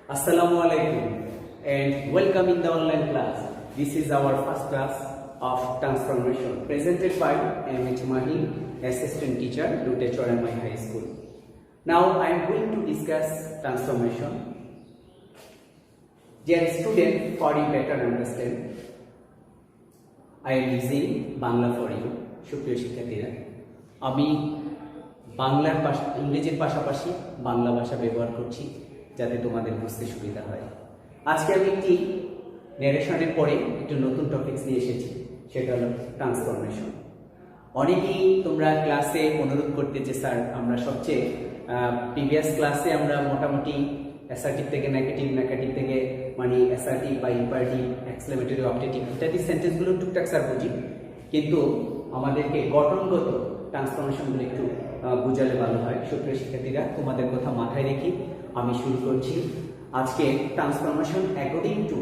Assalamu alaikum and welcome in the online class. This is our first class of transformation presented by M.H. Mahi, assistant teacher, Lutechorama High School. Now I am going to discuss transformation. Dear student, for you better understand, I am using Bangla for you. সুপ্রিয় শিক্ষার্থীরা, আমি বাংলার ইংরেজির পাশাপাশি বাংলা ভাষা ব্যবহার করছি যাতে তোমাদের বুঝতে সুবিধা হয়। আজকে আমি একটি ন্যারেশনের পরে একটু নতুন টপিকস নিয়ে এসেছি, সেটা হলো ট্রান্সফরমেশন। অনেকেই তোমরা ক্লাসে অনুরোধ করতে যে স্যার আমরা সবচেয়ে প্রিভিয়াস ক্লাসে আমরা মোটামুটি অ্যাসার্টিভ থেকে নেগেটিভ, নেগেটিভ থেকে মানে অ্যাসার্টিভ বা ইম্পারেটিভ, এক্সক্লেমেটরি, অবজেক্টিভ ইত্যাদি সেন্টেন্সগুলো টুকটাক স্যার বুঝি, কিন্তু আমাদেরকে গঠনগত ট্রান্সফরমেশনগুলো একটু বোঝালে ভালো হয়। সুপ্রিয় শিক্ষার্থীরা, তোমাদের কথা মাথায় রেখে আমি শুরু করছি আজকে ট্রান্সফরমেশন অ্যাকর্ডিং টু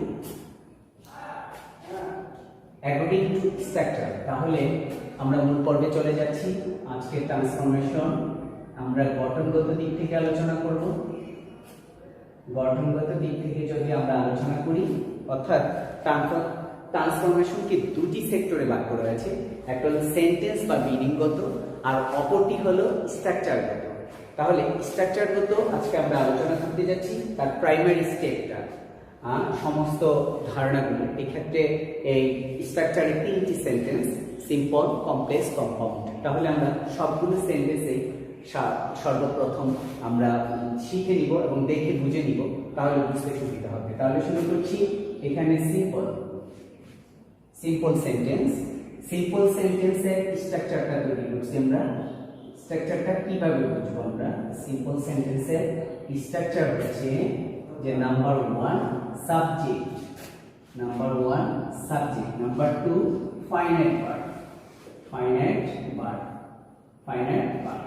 স্ট্রাকচার। তাহলে আমরা মূল পর্বে চলে যাচ্ছি। আজকে ট্রান্সফরমেশন আমরা গঠনগত দিক থেকে আলোচনা করব। গঠনগত দিক থেকে যদি আমরা আলোচনা করি, অর্থাৎ ট্রান্সফরমেশনকে দুটি সেক্টরে ভাগ করা হয়েছে, একটা হলো সেন্টেন্স বা মিনিংগত, আর অপরটি হলো স্ট্রাকচারগত। তাহলে স্ট্রাকচারগত আজকে আমরা আলোচনা করতে যাচ্ছি, তার প্রাইমারি স্টেপটা, সমস্ত ধারণাগুলো। এক্ষেত্রে এই স্ট্রাকচারে তিনটি সেন্টেন্স, সিম্পল, কমপ্লেক্স, কম্পাউন্ড। তাহলে আমরা সবগুলো সেন্টেন্সে সর্বপ্রথম আমরা শিখে নিব এবং দেখে বুঝে নিব, তাহলে বুঝতে সুবিধা হবে। তাহলে শুরু করছি। এখানে সিম্পল সেন্টেন্সের স্ট্রাকচারটা তৈরি করছি আমরা। স্ট্রাকচারটা কিভাবে বুঝবো আমরা? সিম্পল সেন্টেন্সের স্ট্রাকচার হচ্ছে যে number 1 subject, number 2 finite verb.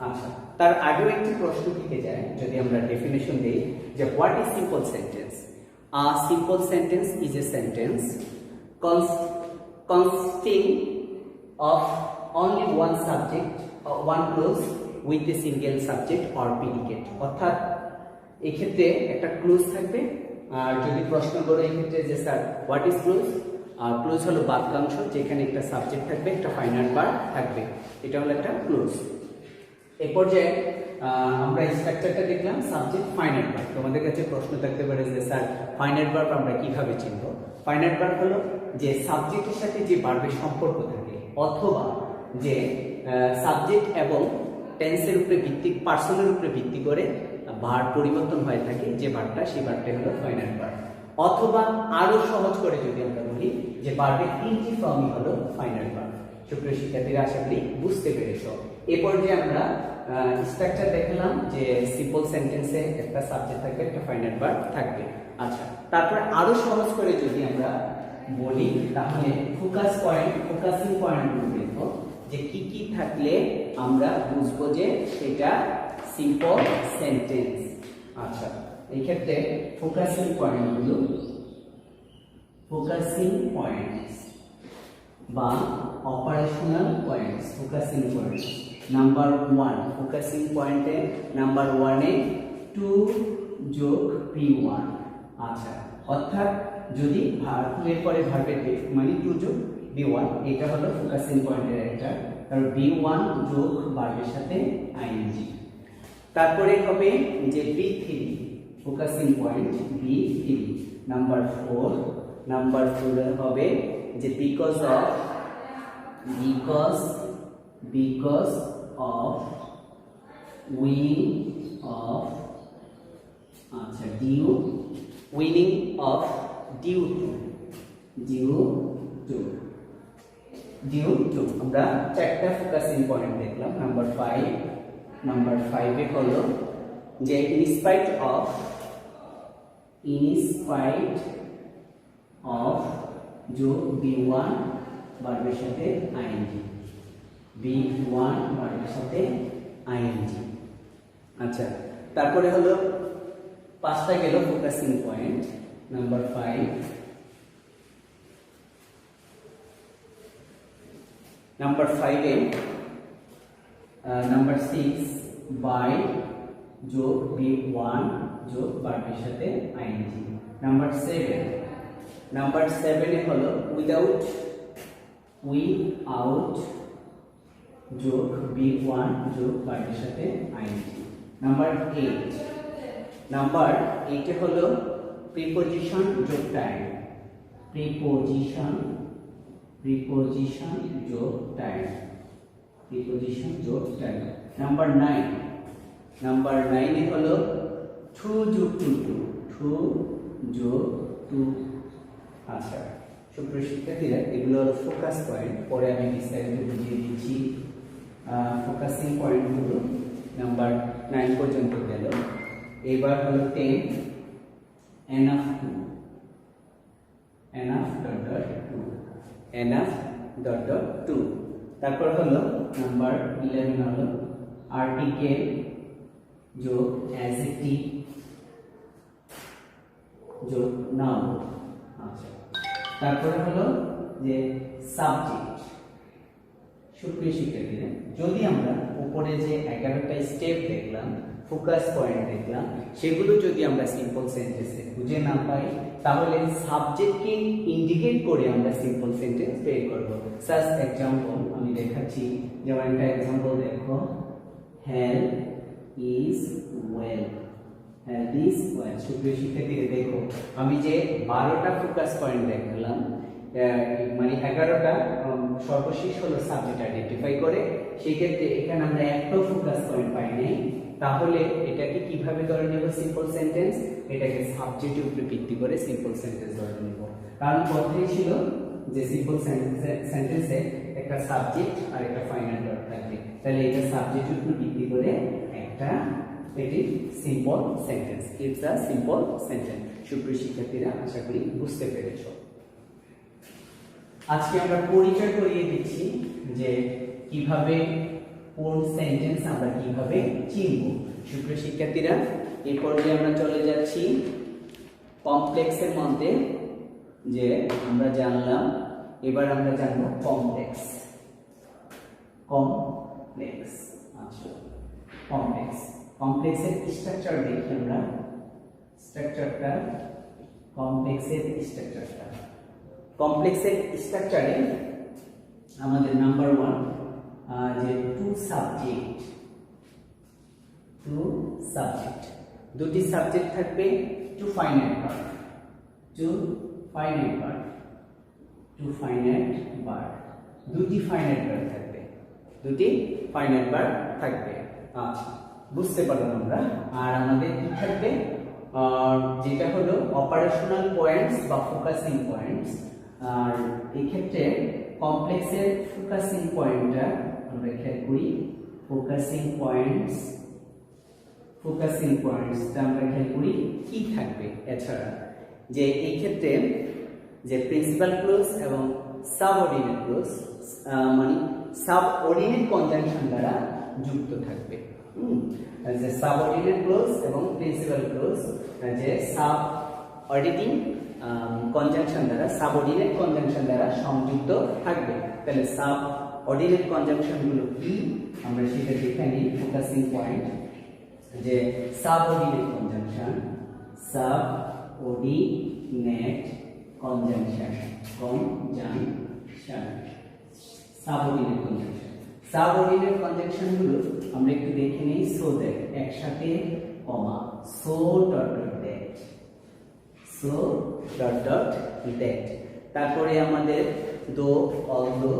আচ্ছা, তার আগেও একটি প্রশ্ন থেকে যায়, যদি আমরা ডেফিনেশন দেই যে what is simple sentence? A simple sentence is a sentence consisting of only one subject or one clause with a single subject or predicate। অর্থাৎ এই ক্ষেত্রে একটা ক্লোজ থাকবে। আর যদি প্রশ্ন করো এই ক্ষেত্রে যে sir what is close? Close হলো বাক্যাংশ যেখানে একটা সাবজেক্ট থাকবে, একটা ফাইনাইট ভার্ব থাকবে, এটা হলো একটা ক্লোজ। এই পর্যায়ে আমরা স্ট্রাকচারটা দেখলাম, সাবজেক্ট, ফাইনাইট ভার্ব। তোমাদের কাছে প্রশ্ন থাকতে পারে যে স্যার ফাইনাইট ভার্ব আমরা কিভাবে চিনব? ফাইনাইট ভার্ব হলো যে সাবজেক্টের সাথে যে ভার্বের সম্পর্ক থাকে, অথবা যে সাবজেক্ট এবং টেন্সের উপরে ভিত্তিক, পার্সনের উপরে ভিত্তি করে ভার্ব পরিবর্তন হয়ে থাকে, যে ভার্বটা, সেই ভার্বটা হলো ফাইনাইট ভার্ব। অথবা আরো সহজ করে যদি আমরা বলি যে ভার্বের তিনটি ফর্মই হলো ফাইনাইট ভার্ব। সুপ্রিয় শিক্ষার্থীরা, আশা করি বুঝতে পেরেছো। এরপর যে আমরা স্ট্রাকচার দেখলাম যে সিম্পল সেন্টেন্সে একটা সাবজেক্ট থাকবে, একটা ফাইনাইট ভার্ব থাকবে। আচ্ছা, তারপর আরো সহজ করে যদি আমরা বলি, তাহলে ফোকাসিং পয়েন্টগুলো দেখব যে কি কি থাকলে আমরা বুঝবো যে সেটা সিম্পল সেন্টেন্স। আচ্ছা, এই ক্ষেত্রে ফোকাসিং পয়েন্টস বা operational points, focusing points. Number 1 focusing পয়েন্টে নাম্বার 1 এ 2 যোগ B1। আচ্ছা, অর্থাৎ যদি ভার্ব এর পরে ভার্বের মানে 2 যোগ B1, এটা হলো ফোকাসিং পয়েন্টের একটা, কারণ B1 যোগ ভার্বের সাথে আইএনজি। তারপরে হবে যে B3 focusing point, B3 number 4 হবে যে because of due to আমরা চারটা ফোকাসিং পয়েন্ট দেখলাম। নাম্বার 5 এ হলো যে in spite of যোগ B1 ভার্বের সাথে আইএনজি, B1 ভার্বের সাথে আইএনজি। আচ্ছা, তারপরে হলো 5টা গেল ফোকাসিং পয়েন্ট। নাম্বার 5 এ নাম্বার 6 বাই যোগ B1 যোগ ভার্বের সাথে আইএনজি। নাম্বার 7 এ হলো উইদাউট যোগ B1 যোগ ভার্বের সাথে আইএনজি। নাম্বার 8 এ হলো প্রিপোজিশন যোগ টাইম, প্রিপোজিশন যোগ টাইম, প্রিপোজিশন যোগ টাইম। নাম্বার 9 এ হলো টু যোগ টু যোগ টু। আচ্ছা সুপ্রিয় শিক্ষার্থীরা, এগুলো হলো ফোকাস পয়েন্ট, পরে আমি বিস্তারিত বুঝিয়ে দিচ্ছি। ফোকাসিং পয়েন্ট গুলো নাম্বার 9 পর্যন্ত গেল। এবার হলো 10 enough dot 2। তারপর হলো নাম্বার 11 হলো আর্টিকেল যোগ অ্যাডজেক্টিভ যোগ নাউন। আচ্ছা তারপরে হলো যে সাবজেক্ট। সুপ্রিয় শিক্ষার্থীরা, যদি আমরা উপরে যে 11টা স্টেপ দেখলাম, ফোকাস পয়েন্ট দেখলাম, সেগুলো যদি আমরা সিম্পল সেন্টেন্সে খুঁজে না পাই, তাহলে সাবজেক্টকে ইন্ডিকেট করে আমরা সিম্পল সেন্টেন্স বের করব। সাস এক্সাম্পল আমি দেখাচ্ছি, যেমন একটা এক্সাম্পল দেখো, health is well, health is well. সুপ্রিয় শিক্ষার্থীরা দেখো, আমি যে 12টা ফোকাস পয়েন্ট দেখালাম, মানে 11টা সর্বশেষ হলো সাবজেক্ট আইডেন্টিফাই করে, সেই ক্ষেত্রে এখানে আমরা একটা ফোকাস পয়েন্ট পাই নাই, তাহলে এটাকে কিভাবে ধরে নেব সিম্পল সেন্টেন্স? এটাকে সাবজেক্টের উপরে ভিত্তি করে সিম্পল সেন্টেন্স ধরে নেব। কারণ কথাই ছিল যে সিম্পল সেন্টেন্সে একটা সাবজেক্ট আর একটা ফাইনাল ভার্ব থাকবে, তাহলে এটা সাবজেক্টের উপর ভিত্তি করে একটা এটি simple sentence, it's a simple sentence. সুপ্রিয় শিক্ষার্থীরা, আশা করি বুঝতে পেরেছো। আজকে আমরা পরিচয় করিয়ে দিচ্ছি যে কিভাবে কোন সেন্টেন্স আমরা কিভাবে চিনব। সুপ্রিয় শিক্ষার্থীরা, এই পর্যায়ে আমরা চলে যাচ্ছি কমপ্লেক্সের মধ্যে, যে আমরা জানলাম, এবার আমরা জানবো কমপ্লেক্স। আচ্ছা কমপ্লেক্সের স্ট্রাকচার দেখি আমরা। কমপ্লেক্সের স্ট্রাকচারে আমাদের নাম্বার 1 যে টু সাবজেক্ট, দুটি সাবজেক্ট থাকবে, টু ফাইনাইট ভার্ব, দুটি ফাইনাইট ভার্ব থাকবে। আচ্ছা বুঝতে পারলাম আমরা। আর আমাদের কি থাকবে? যেটা হলো অপারেশনাল পয়েন্টস বা ফোকাসিং পয়েন্টস। আর এই ক্ষেত্রে কমপ্লেক্সের ফোকাসিং পয়েন্টটা আমরা খেয়াল করি, ফোকাসিং পয়েন্টসটা আমরা খেয়াল করি কি থাকবে। এছাড়া যে এই ক্ষেত্রে যে প্রিন্সিপাল ক্লোজ এবং সাবঅর্ডিনেট ক্লোজ, মানে সাবঅর্ডিনেট কনজাংশন দ্বারা যুক্ত থাকবে। যে সাবঅর্ডিনেট ক্লোজ এবং প্রিন্সিপাল ক্লোজ যে সাবঅর্ডিনেটিং কনজাংশন দ্বারা, সাবঅর্ডিনেট কনজাংশন দ্বারা সংযুক্ত থাকবে। তাহলে সাবঅর্ডিনেট কনজাংশন গুলো কি আমরা সেটা দেখে নিই। ফোকাসিং পয়েন্ট যে সাবঅর্ডিনেট কনজাংশন, সাবঅর্ডিনেট কনজাংশন গুলো আমরা একটু দেখে নিই। সো দ্যাট একসাথে কমা, সো ডট দ্যাট, তারপরে আমাদের দো, অলদো,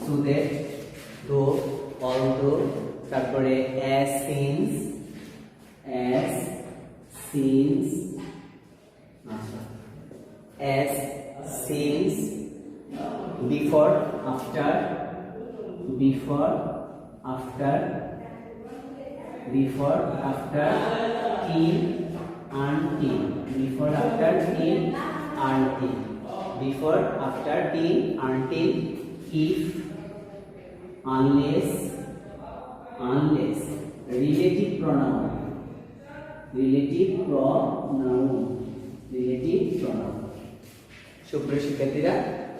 সো দ্যাট, দো, অলদো, তারপরে as since, before, after, till, until, before, after, till, until, if, unless, relative pronoun, সুপ্রিয় শিক্ষার্থীরা,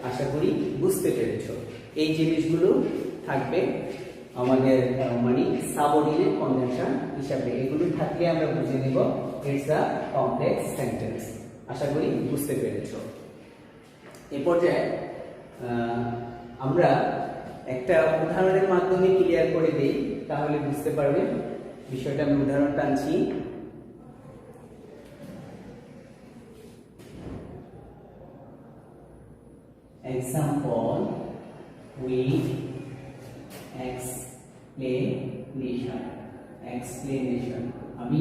আশা করি বুঝতে পেরেছো। এই জিনিসগুলো থাকবে আমাদের মানে সাবঅর্ডিনেট কনজাংশন হিসাবে, এগুলো থাকলে আমরা বুঝে নেব ইটস আ কমপ্লেক্স সেন্টেন্স। আশা করি বুঝতে পেরেছো। এই পর্যায়ে আমরা একটা উদাহরণের মাধ্যমে ক্লিয়ার করে দেই, তাহলে বুঝতে পারবে বিষয়টা। আমি উদাহরণ টানছি। Example with explanation আমি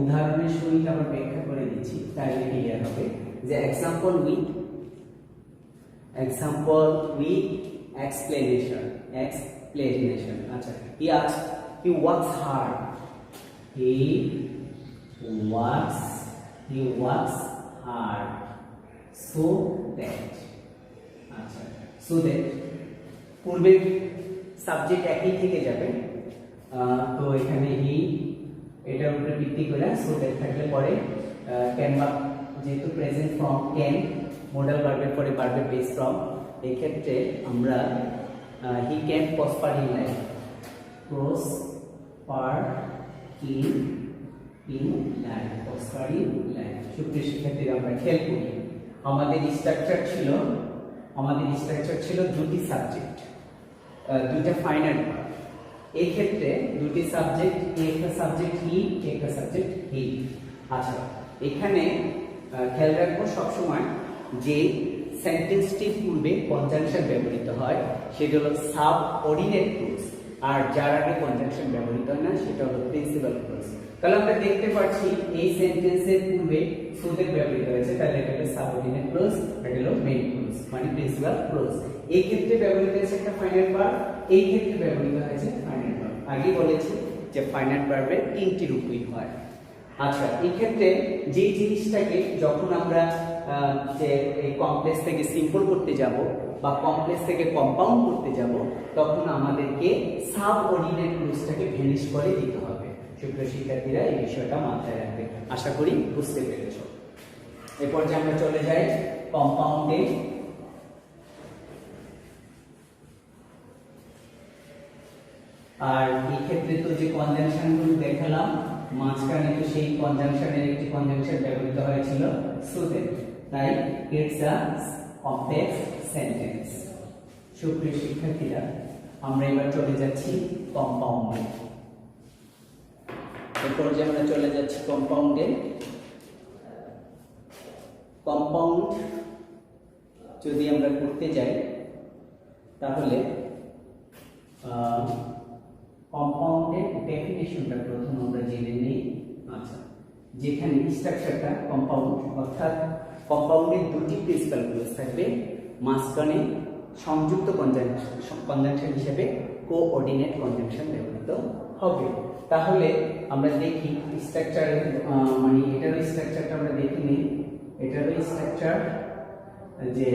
উদাহরণের সহিত আবার ব্যাখ্যা করে দিচ্ছি, তাহলে ক্লিয়ার হবে যে example with explanation আচ্ছা, he works hard so that আচ্ছা, so that পূর্বের সাবজেক্ট একই থেকে যাবে, তো এখানে হি এটার উপরে ভিত্তি করে so that থাকলে পরে ক্যান বা যেহেতু প্রেজেন্ট ফর্ম ক্যান মডাল ভার্বের পরে ভার্বের বেস ফর্ম, এই ক্ষেত্রে আমরা he can prosper in life, prosper in life. সুপ্রিয় শিক্ষার্থীরা, আমরা খেয়াল করি আমাদের স্ট্রাকচার ছিল দুটি সাবজেক্ট, দুইটা ফাইনাল ভার্ব। এই ক্ষেত্রে দুটি সাবজেক্ট, একটা সাবজেক্ট হি, একটা সাবজেক্ট হি। আচ্ছা, এখানে খেয়াল রাখবো সবসময় যে সেন্টেন্সটির পূর্বে কনজাংশন ব্যবহৃত হয় সেটা হলো সাবঅর্ডিনেট ক্লজ, আর যার আগে কনজাংশন ব্যবহৃত হয় না সেটা হলো প্রিন্সিপাল ক্লজ। তাহলে আমরা দেখতে পাচ্ছি এই সেন্টেন্সের পূর্বে সো দ্যাট ব্যবহৃত হয়েছে, তাহলে এটা হলো সাবঅর্ডিনেট ক্লজ, এটা হলো মেইন ক্লজ মানে প্রিন্সিপাল ক্লজ। এই ক্ষেত্রে ব্যবহৃত হয়েছে একটা ফাইনাল ভার্ব, এই ক্ষেত্রে ব্যবহৃত হয়েছে ফাইনাল ভার্ব। আগে বলেছি যে ফাইনাল ভার্বের তিনটি রূপই হয়। আচ্ছা, এই ক্ষেত্রে যে জিনিসটাকে যখন আমরা যে এই কমপ্লেক্স থেকে সিম্পল করতে যাব বা কমপ্লেক্স থেকে কম্পাউন্ড করতে যাব, তখন আমাদেরকে সাবঅর্ডিনেট ক্লজটাকে ভ্যানিশ করে দিতে হবে। সুপ্রিয় শিক্ষার্থীরা, এই বিষয়টা মাথায় রাখবে। আশা করি বুঝতে পেরেছো। এরপর যে আমরা চলে যাই কম্পাউন্ডে। আর এই ক্ষেত্রে তো যে কনজাংশনগুলো দেখালাম মাঝখানে, তো সেই কনজাংশনের একটি কনজাংশন ব্যবহৃত হয়েছিল সো দ্যাট, তাই ইটস আ কমপ্লেক্স সেন্টেন্স। সুপ্রিয় শিক্ষার্থীরা, আমরা এবার চলে যাচ্ছি কম্পাউন্ডে। এরপর যে আমরা চলে যাচ্ছি কম্পাউন্ডে। কম্পাউন্ড যদি আমরা করতে যাই তাহলে কম্পাউন্ডের ডেফিনিশনটা প্রথম আমরা জেনে নিই। আচ্ছা, যেখানে স্ট্রাকচারটা কম্পাউন্ড, অর্থাৎ কম্পাউন্ডের দুটি প্রিন্সিপাল ক্লজ থাকবে, মাঝখানে সংযুক্ত কনজাংশন হিসেবে কোঅর্ডিনেট কনজাংশন ব্যবহৃত হবে। তাহলে আমরা দেখি স্ট্রাকচার, মানে এটারও স্ট্রাকচারটা আমরা দেখি নিই। এটারও স্ট্রাকচার যে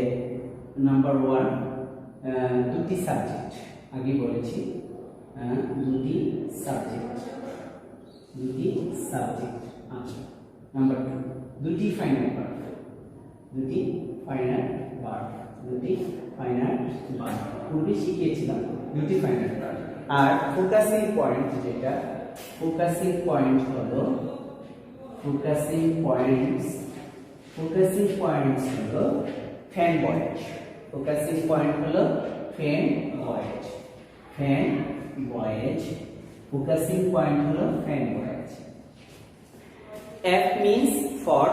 নাম্বার 1 দুটি সাবজেক্ট, আগে বলেছি দুটি সাবজেক্ট। আচ্ছা, নাম্বার 2 দুটি ফাইনাল ভার্ব, পূর্বে শিখিয়েছিলাম দুটি ফাইনাল ভার্ব। আর ফোকাসিং পয়েন্ট যেটা, ফোকাসিং পয়েন্ট হলো ফ্যান ভয়েজ। ফোকাসিং পয়েন্ট হলো ফ্যান ভয়েজ। ফোকাসিং পয়েন্ট হলো fan voice. F means for,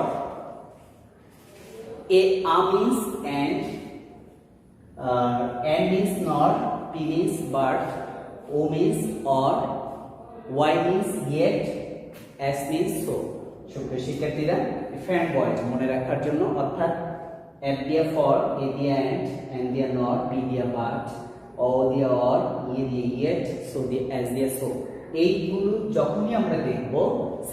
A means and, N means not, P means but, O means or, Y means yet, S means so. সুপ্রিয় শিক্ষার্থীরা, fan voice মনে রাখার জন্য, অর্থাৎ F দিয়া for, A দিয়া and দিয়া not, P দিয়া but, O দিয়া or, E দিয়া yet, so দিয়া S দিয়া so, এইগুলো যখনই আমরা দেখব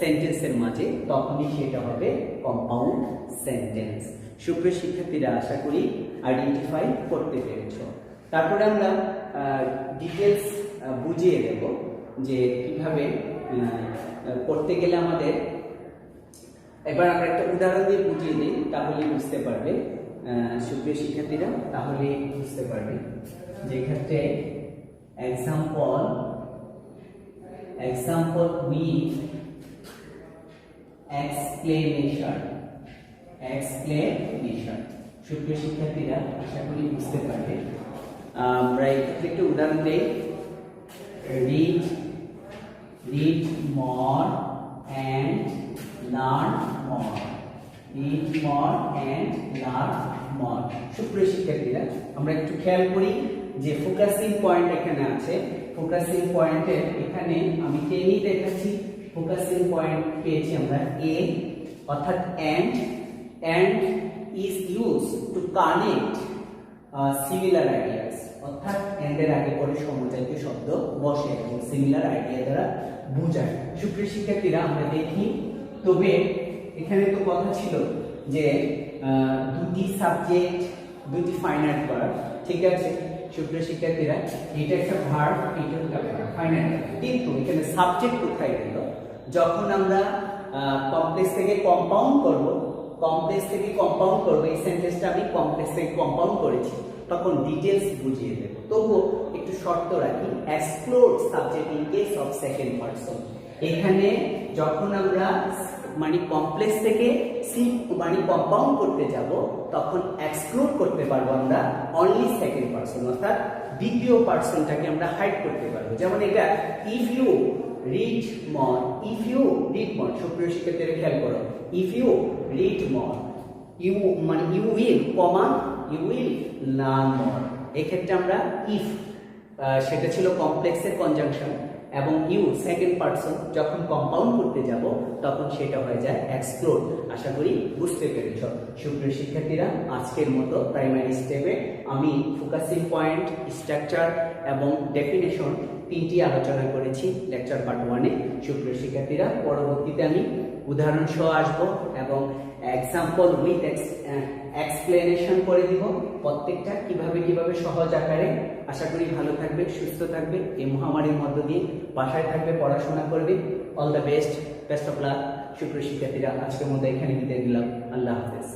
সেন্টেন্সের মাঝে তখনই সেটা হবে কম্পাউন্ড সেন্টেন্স। সুপ্রিয় শিক্ষার্থীরা, আশা করি আইডেন্টিফাই করতে পেরেছো। তারপরে আমরা ডিটেলস বুঝিয়ে দেব যে কিভাবে করতে গেলে আমাদের। এবার আমরা একটা উদাহরণ দিয়ে বুঝিয়ে দিই, তাহলে বুঝতে পারবে সুপ্রিয় শিক্ষার্থীরা তাহলে বুঝতে পারবে যে ক্ষেত্রে এক্সাম্পল উইথ এক্সপ্লেনেশন সুপ্রিয় শিক্ষার্থীরা আশা করি বুঝতে পারবে। আমরা এক্ষেত্রে একটু উদাহরণ দেই। read more and learn more. read more and learn more. সুপ্রিয় শিক্ষার্থীরা আমরা একটু খেয়াল করি যে ফোকাসিং পয়েন্ট এখানে আছে। ফোকাসিং পয়েন্টে এখানে আমি টেনই দেখাচ্ছি। ফোকাসিং পয়েন্ট পেয়েছি আমরা এ, অর্থাৎ and is used to connect similar ideas, অর্থাৎ and এর আগে পরে সমজাতীয় শব্দ বসে এবং সিমিলার আইডিয়া দ্বারা বোঝায়। সুপ্রিয় শিক্ষার্থীরা আমরা দেখি, তবে এখানে তো কথা ছিল যে দুটি সাবজেক্ট দুটি ফাইনাইট ভার্ব, ঠিক আছে সুপ্রিয় শিক্ষার্থীরা, এটা একটা ভার্ব, এটা একটা ফাইনাইট, কিন্তু এখানে সাবজেক্ট কোথায় গেল? যখন আমরা কমপ্লেক্স থেকে কম্পাউন্ড করব, এই সেন্টেন্সটা আমি কমপ্লেক্স থেকে কম্পাউন্ড করেছি, তখন ডিটেইলস বুঝিয়ে দেব। তবুও একটু শর্ত রাখি, explore subject in case of second person. এখানে যখন আমরা মানে কমপ্লেক্স থেকে মানে কম্পাউন্ড করতে যাব, তখন এক্সক্লুড করতে পারবো আমরা অনলি সেকেন্ড পারসন, অর্থাৎ দ্বিতীয় পারসনটাকে আমরা হাইড করতে পারবো। যেমন এটা ইফ ইউ রিড মোর, সুপ্রিয় শিক্ষার্থীরা খেয়াল করো, if you read more, you মানে ইউ উইল লার্ন মোর। এক্ষেত্রে আমরা ইফ সেটা ছিল কমপ্লেক্সের কনজাংশন, এবং ইউ সেকেন্ড পারসন যখন কম্পাউন্ড করতে যাব তখন সেটা হয়ে যায় এক্সপ্লোর। আশা করি বুঝতে পেরেছ। সুপ্রিয় শিক্ষার্থীরা, আজকের মতো প্রাইমারি স্টেপে আমি ফোকাসিং পয়েন্ট, স্ট্রাকচার এবং ডেফিনেশন তিনটি আলোচনা করেছি লেকচার পার্ট 1-এ। সুপ্রিয় শিক্ষার্থীরা, পরবর্তীতে আমি উদাহরণ সহ আসবো এবং এক্সাম্পল উইথ এক্সপ্লেনেশন করে দিব প্রত্যেকটা কিভাবে সহজ আকারে। আশা করি ভালো থাকবে, সুস্থ থাকবে, এই মহামারীর মধ্য দিয়ে বাসায় থাকবে, পড়াশোনা করবে। All the best of luck. সুপ্রিয় শিক্ষার্থীরা, আজকের মতো এখানে বিদায় দিলাম। আল্লাহ হাফেজ।